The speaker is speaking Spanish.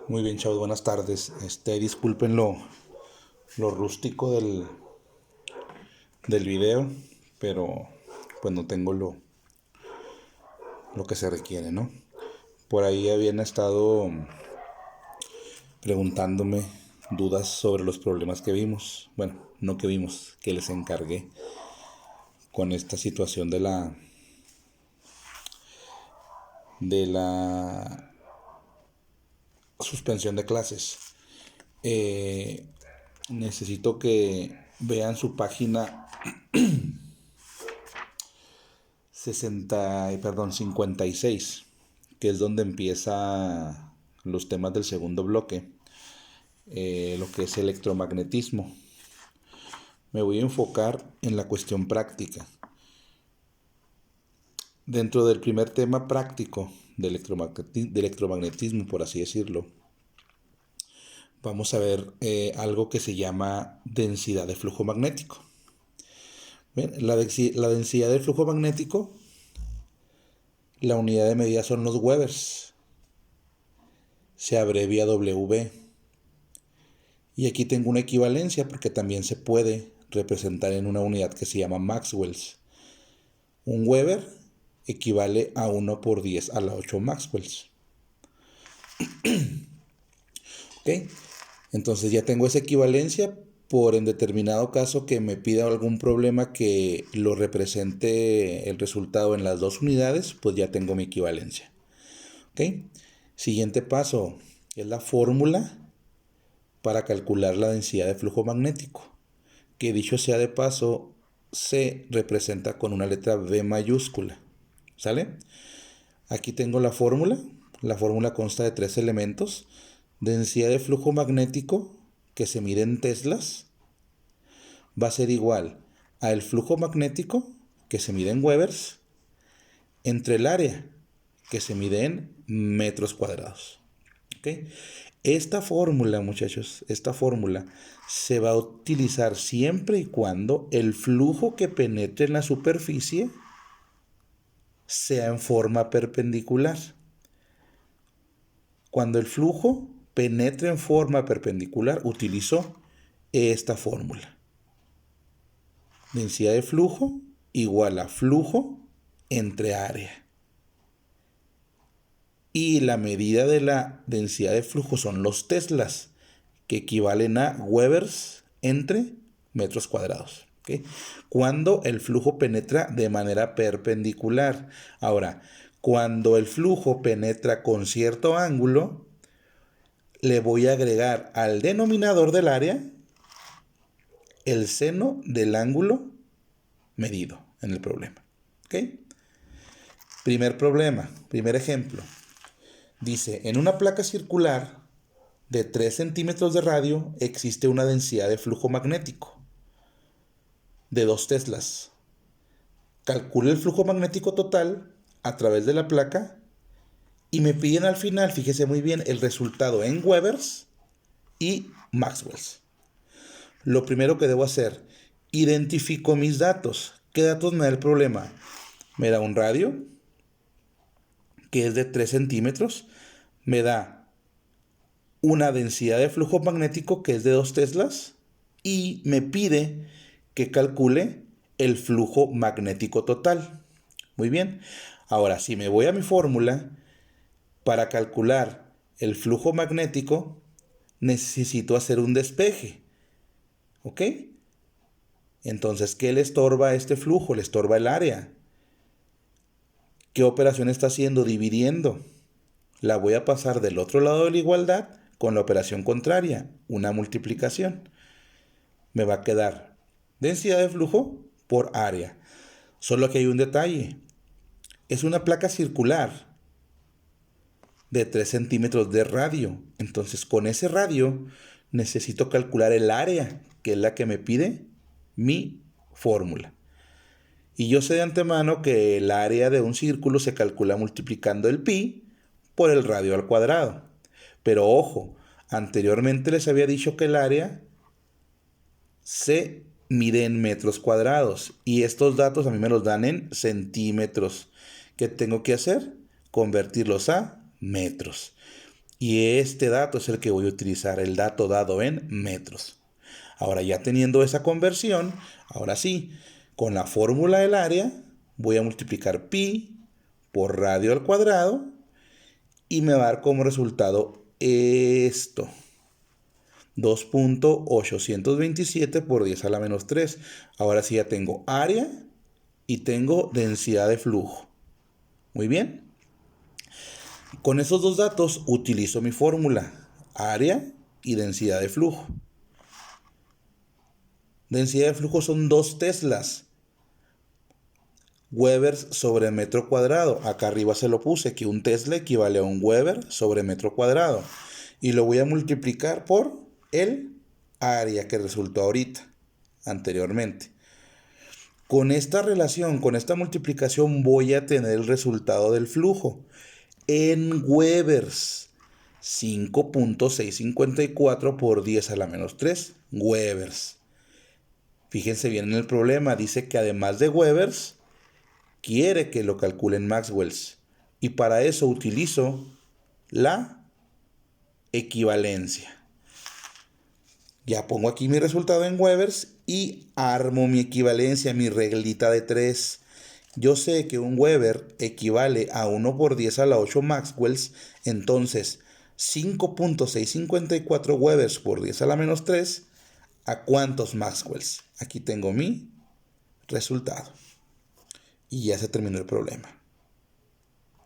Muy bien, chavos, buenas tardes. Disculpen lo rústico del video, pero pues no tengo lo que se requiere, ¿no? Por ahí habían estado preguntándome dudas sobre los problemas que vimos. Bueno, no que vimos, que les encargué con esta situación de la suspensión de clases. Eh, Necesito que vean su página 56, que es donde empieza los temas del segundo bloque, lo que es electromagnetismo. Me voy a enfocar en la cuestión práctica. Dentro del primer tema práctico de electromagnetismo, por así decirlo, vamos a ver algo que se llama densidad de flujo magnético. Bien, la densidad del flujo magnético, la unidad de medida son los Webers, se abrevia W. Y aquí tengo una equivalencia porque también se puede representar en una unidad que se llama Maxwells. Un Weber equivale a 1 por 10 a la 8 Maxwells. ¿Ok? Entonces ya tengo esa equivalencia por en determinado caso que me pida algún problema que lo represente el resultado en las dos unidades, pues ya tengo mi equivalencia. ¿Ok? Siguiente paso es la fórmula para calcular la densidad de flujo magnético, que dicho sea de paso, se representa con una letra B mayúscula. ¿Sale? Aquí tengo la fórmula. La fórmula consta de tres elementos. Densidad de flujo magnético, que se mide en teslas, va a ser igual a el flujo magnético, que se mide en Webers, entre el área, que se mide en metros cuadrados. ¿Ok? Esta fórmula, muchachos, esta fórmula se va a utilizar siempre y cuando el flujo que penetre en la superficie sea en forma perpendicular. Cuando el flujo penetre en forma perpendicular, utilizo esta fórmula. Densidad de flujo igual a flujo entre área. Y la medida de la densidad de flujo son los teslas, que equivalen a Webers entre metros cuadrados. ¿Okay? Cuando el flujo penetra de manera perpendicular. Ahora, cuando el flujo penetra con cierto ángulo, le voy a agregar al denominador del área el seno del ángulo medido en el problema. ¿Ok? Primer problema, primer ejemplo. Dice, en una placa circular de 3 centímetros de radio existe una densidad de flujo magnético de 2 teslas. Calcule el flujo magnético total a través de la placa y me piden al final, fíjese muy bien, el resultado en Webers y Maxwells. Lo primero que debo hacer, identifico mis datos. ¿Qué datos me da el problema? Me da un radio, que es de 3 centímetros. Me da una densidad de flujo magnético, que es de 2 teslas. Y me pide que calcule el flujo magnético total. Muy bien. Ahora, si me voy a mi fórmula, para calcular el flujo magnético, necesito hacer un despeje. ¿Ok? Entonces, ¿qué le estorba a este flujo? Le estorba el área. ¿Qué operación está haciendo? Dividiendo. La voy a pasar del otro lado de la igualdad con la operación contraria, una multiplicación. Me va a quedar densidad de flujo por área. Solo que hay un detalle. Es una placa circular de 3 centímetros de radio. Entonces, con ese radio necesito calcular el área, que es la que me pide mi fórmula. Y yo sé de antemano que el área de un círculo se calcula multiplicando el pi por el radio al cuadrado. Pero ojo, anteriormente les había dicho que el área se mide en metros cuadrados y estos datos a mí me los dan en centímetros. ¿Qué tengo que hacer? Convertirlos a metros. Y este dato es el que voy a utilizar, el dato dado en metros. Ahora ya teniendo esa conversión, ahora sí, con la fórmula del área, voy a multiplicar pi por radio al cuadrado y me va a dar como resultado esto. 2.827 por 10 a la menos 3. Ahora sí ya tengo área y tengo densidad de flujo. Muy bien. Con esos dos datos utilizo mi fórmula, área y densidad de flujo. Densidad de flujo son 2 teslas. Webers sobre metro cuadrado. Acá arriba se lo puse, que un tesla equivale a un Weber sobre metro cuadrado. Y lo voy a multiplicar por el área que resultó ahorita, anteriormente. Con esta relación, con esta multiplicación, voy a tener el resultado del flujo en Webers. 5.654 por 10 a la menos 3 Webers. Fíjense bien en el problema, dice que además de Webers, quiere que lo calculen Maxwells. Y para eso utilizo la equivalencia. Ya pongo aquí mi resultado en Webers y armo mi equivalencia, mi reglita de 3. Yo sé que un Weber equivale a 1 por 10 a la 8 Maxwells, entonces 5.654 Webers por 10 a la menos 3, ¿a cuántos Maxwells? Aquí tengo mi resultado. Y ya se terminó el problema.